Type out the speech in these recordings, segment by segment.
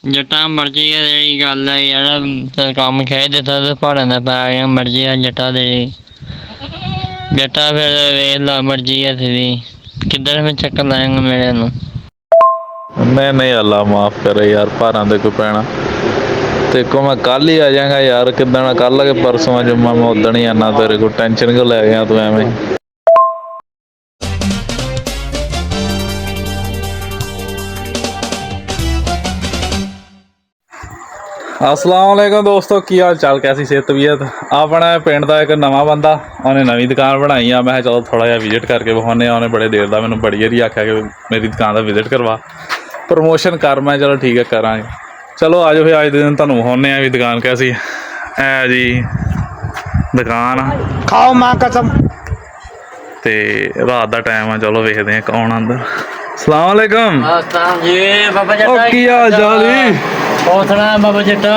ਜੱਟਾਂ ਮਰਜੀ ਆ ਜਿਹੜੀ ਗੱਲ ਹੈ ਯਾਰ ਤੇ ਕੰਮ ਖੇ ਦਿੱਤਾ ਤੇ ਪਹਾੜਾਂ ਦਾ ਪੈ ਗਿਆ ਮਰਜੀ ਆ ਜੱਟਾਂ ਦੇ ਜੱਟਾਂ ਫਿਰ ਵੇਖ ਲਾ ਮਰਜੀ ਆ ਵੀ ਕਿੱਧਰ ਫਿਰ ਚੱਕਰ ਲਾਏਗਾ ਮੇਰੇ ਨੂੰ नहीं नहीं अल्लाह माफ़ करे यार भारा दे कोई पैना देखो मैं कल ही आ जाऊंगा यार किदा कल के परसों जुम्मा मैं उदण ही आना तेरे को टेंशन क्यों लै गया तू एवें अस्सलामुअलैकुम दोस्तों की हाल चाल कैसी सेहत तबीयत अपना पिंड का एक नवा बंदा उन्हें नवी दुकान बनाई आ मैं चलो थोड़ा जहा विजिट करके विखाने उन्हें बड़े देर का मैंने बड़ी बारी आख्या कि मेरी दुकान का विजिट करवा प्रमोशन कर मैं चलो ठीक है करा चलो आ जाओ फिर अज दिन तुहानूं विखाने भी दुकान कैसी है जी दुकान खाओ मां कसम ते रात का टाइम है चलो वेखते हैं कौन आंदा अस्सलाम वालेकुम जी बाबा ओ की हाल चाल जी और सुना बाबा जट्टा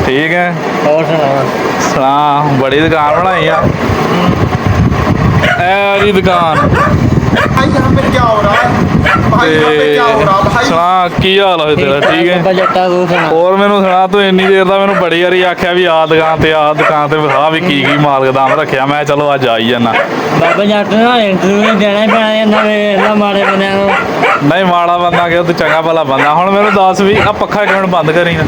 ठीक है और सुना बड़ी दुकान बनाई है जी दुकान भाई यहाँ पे क्या हो रहा है भाई यहाँ पे क्या हो रहा है भाई सुना की हाल है तेरा ठीक है बाबा जट्टा तू सुना और मैनू सुना तू इन्नी देर का मैनू बड़ी बारी आख्या भी आ दुकान ते विखा भी की माल गोदाम रखिया मैं चलो अज आई जाना बाबा जट ना इंटरव्यू देना ही पैना इन्ना वे माड़े बने नहीं माड़ा बंदा कि तू चंगा भला बंदा हुण मैनू दस भी आ पक्खा क्यों बंद करी ना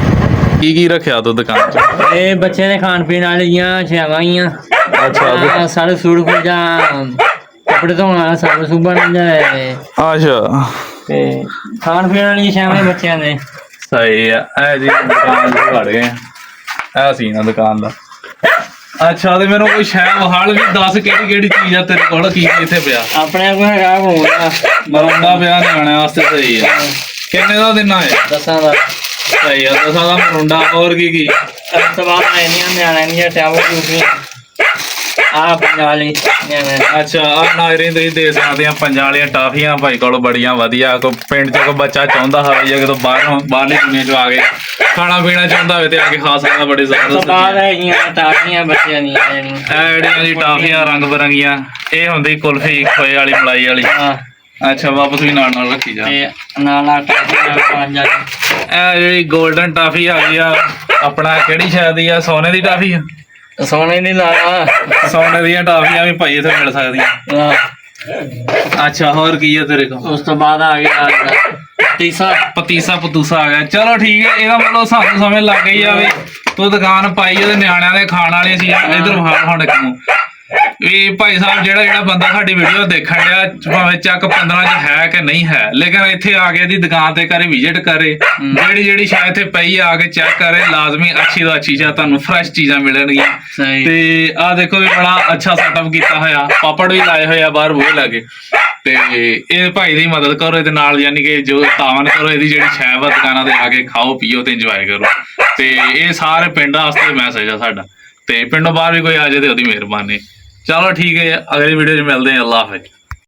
की रखिया तू दुकान च ये बच्चे ने खान पीन वालियां छावां ही अच्छा सारे सूट कुजा कपड़े धोने वाला सब सुबह जाए अच्छा ते खान पीन वाली छावां बच्चों ने सही है ऐ जी दुकान से वड़ गए ऐ सीन है दुकान का अच्छा तो मेरे कोई शै हाल भी दस केड़ी चीज है तेरे कोल की इत्थे पिया अपने को हैगा होगा मरंडा पिया न्याणे वास्ते सही है किन्ने दा देना है दसां दा सही है दसां दा मरंडा और की इस तो बाद आए नहीं न्याणे नहीं टैबल टूटी आ पंजाली न्याणे अच्छा आ नायरी तुसीं दे सकदे आ पंजां वालियां टाफियां भाई कोल बड़ियां वधिया कोई पिंड च कोई बच्चा चाहुंदा होवे जे कितों बाहरली दुनिया च आ गए खाना पीना चाहुंदा होवे ते आके खा सकदा बड़ी जबरदस्त बाहर हैगियां टाफियां बच्चियां दी ਜਿਹੜੀਆਂ ਜੀ ਟਾਫੀਆਂ ਰੰਗ ਬਰੰਗੀਆਂ ਇਹ ਹੁੰਦੀ ਕੁਲਫੀ ਖੋਏ ਵਾਲੀ ਮਲਾਈ ਵਾਲੀ हां ਅੱਛਾ ਵਾਪਸ ਵੀ ਨਾਲ ਰੱਖੀ ਜਾ ਤੇ ਨਾਲਾ ਟਾਫੀਆਂ ਪੰਜ ਇਹ ਜਿਹੜੀ 골ਡਨ ਟਾਫੀ ਆ ਗਈ ਆ ਆਪਣਾ ਕਿਹੜੀ ਸ਼ਾਇਦ ਦੀ ਆ ਸੋਨੇ ਦੀ ਟਾਫੀ ਆ ਸੋਨੇ ਦੀ ਲਾਲਾ ਸੋਨੇ ਦੀਆਂ ਟਾਫੀਆਂ ਵੀ ਭਾਈ ਇੱਥੇ ਮਿਲ ਸਕਦੀਆਂ हां ਅੱਛਾ ਹੋਰ ਕੀ ਆ ਤੇਰੇ ਕੋਲ ਉਸ ਤੋਂ ਬਾਅਦ ਆ ਗਿਆ ਪਤੀਸਾ ਪਤੂਸਾ ਆ ਗਿਆ ਚਲੋ ਠੀਕ ਹੈ ਇਹਦਾ ਮਤਲਬ ਸਾਨੂੰ ਸਮਝ ਲੱਗ ਗਈ ਆ ਵੀ ਤੂੰ ਦੁਕਾਨ ਪਾਈ ਉਹਦੇ ਨਿਆਣਿਆਂ ਦੇ ਖਾਣ ਵਾਲੀਆਂ ਚੀਜ਼ਾਂ ਇਧਰ ਹੁਣ ਕਿਉਂ ਵੀ ਭਾਈ ਸਾਹਿਬ ਜਿਹੜਾ ਬੰਦਾ ਸਾਡੀ ਵੀਡੀਓ ਦੇਖਣ ਡਿਆ ਭਾਵੇਂ ਚੱਕ 15 ਚ ਹੈ ਕਿ ਨਹੀਂ ਹੈ ਲੇਕਿਨ ਇੱਥੇ ਆ ਕੇ ਇਹਦੀ ਦੁਕਾਨ ਤੇ ਕਰੇ ਵਿਜ਼ਿਟ ਕਰੇ ਜਿਹੜੀ ਸ਼ਾਇਦ ਇੱਥੇ ਪਈ ਆ ਕੇ ਚੈੱਕ ਕਰੇ ਲਾਜ਼ਮੀ ਅੱਛੀ ਤੋਂ ਅੱਛੀ ਚੀਜ਼ਾਂ ਤੁਹਾਨੂੰ ਫਰੈਸ਼ ਚੀਜ਼ਾਂ ਮਿਲਣਗੀਆਂ ਤੇ ਆਹ ਦੇਖੋ ਵੀ ਬੜਾ ਅੱਛਾ ਸੈਟਅਪ ਕੀਤਾ ਹੋਇਆ ਪਾਪੜ ਵੀ ਲਾਏ ਹੋਏ ਆ ਬਾਹਰ ਬੂਹੇ ਲਾਗੇ ਤੇ ਇਹ ਭਾਈ ਦੀ ਮਦਦ ਕਰੋ ਇਹਦੇ ਨਾਲ ਯਾਨੀ ਕਿ ਜੋ ਤਾਵਨ ਕਰੋ ਇਹਦੀ ਜਿਹੜੀ ਸ਼ੈਵ ਆ ਦੁਕਾਨਾਂ ਤੇ ਆ ਕੇ ਖਾਓ ਪੀਓ ਤੇ ਇੰਜੋਏ ਕਰੋ ਤੇ ਇਹ ਸਾਰੇ ਪਿੰਡ ਵਾਸਤੇ ਮੈਸੇਜ ਆ ਸਾਡਾ ਤੇ ਪਿੰਡੋਂ ਬਾਹਰ ਵੀ ਕੋਈ ਆ ਜਾਏ ਤੇ ਉਹਦੀ ਮਿਹਰਬਾਨੀ चलो ठीक है अगली वीडियो में मिलते हैं अल्लाह हाफिज़।